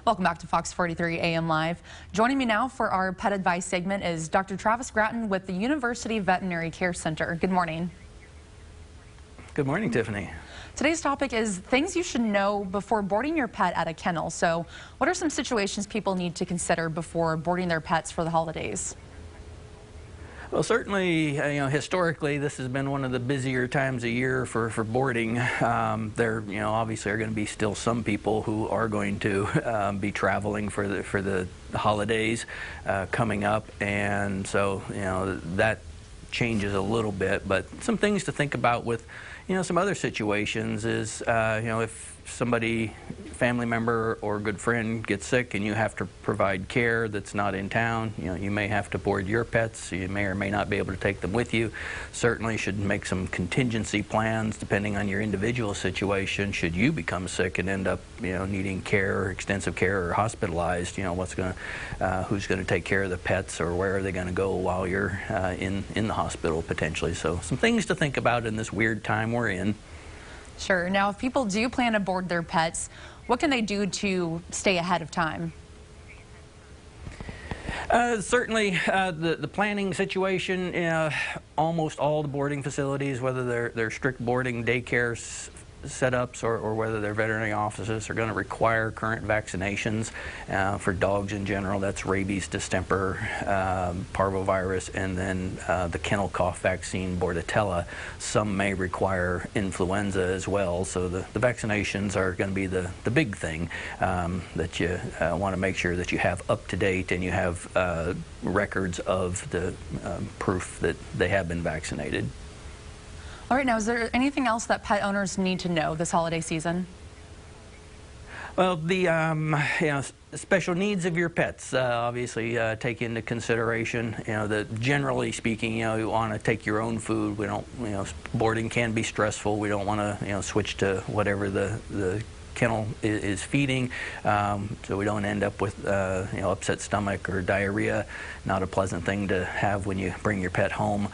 Welcome back to Fox 43 AM Live. Joining me now for our pet advice segment is Dr. Travis Gratton with the University Veterinary Care Center. Good morning. Good morning, Tiffany. Today's topic is things you should know before boarding your pet at a kennel. So what are some situations people need to consider before boarding their pets for the holidays? Well, certainly, historically, this has been one of the busier times of year for boarding. There, obviously are going to be still some people who are going to be traveling for the holidays coming up, and so that changes a little bit. But some things to think about with some other situations is if somebody, family member or good friend gets sick and you have to provide care that's not in town, you may have to board your pets. You may or may not be able to take them with you. Certainly should make some contingency plans depending on your individual situation. Should you become sick and end up needing care, extensive care, or hospitalized, who's going to take care of the pets, or where are they going to go while you're in the hospital potentially. So some things to think about in this weird time we're in. Sure. Now, if people do plan to board their pets, what can they do to stay ahead of time? Certainly, the planning situation, almost all the boarding facilities, whether they're strict boarding daycare setups or whether they're veterinary offices, are going to require current vaccinations for dogs in general. That's rabies, distemper, parvovirus, and then the kennel cough vaccine, Bordetella. Some may require influenza as well. So the vaccinations are going to be the big thing that you want to make sure that you have up to date, and you have records of the proof that they have been vaccinated. All right, now, is there anything else that pet owners need to know this holiday season? Well, the special needs of your pets obviously take into consideration. That generally speaking, you want to take your own food. We don't, boarding can be stressful. We don't want to, switch to whatever the kennel is feeding, so we don't end up with upset stomach or diarrhea. Not a pleasant thing to have when you bring your pet home.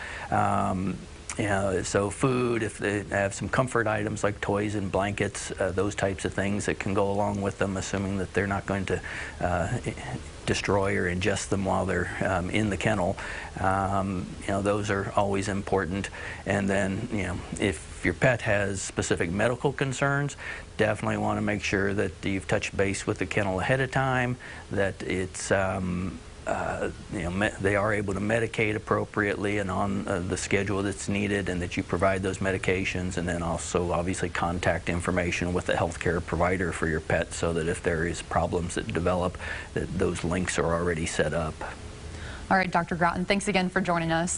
So food, if they have some comfort items like toys and blankets, those types of things that can go along with them, assuming that they're not going to destroy or ingest them while they're in the kennel. Those are always important. And then, if your pet has specific medical concerns, definitely want to make sure that you've touched base with the kennel ahead of time, that it's they are able to medicate appropriately and on the schedule that's needed, and that you provide those medications, and then also obviously contact information with the healthcare provider for your pet, so that if there is problems that develop, that those links are already set up. All right, Dr. Gratton, thanks again for joining us.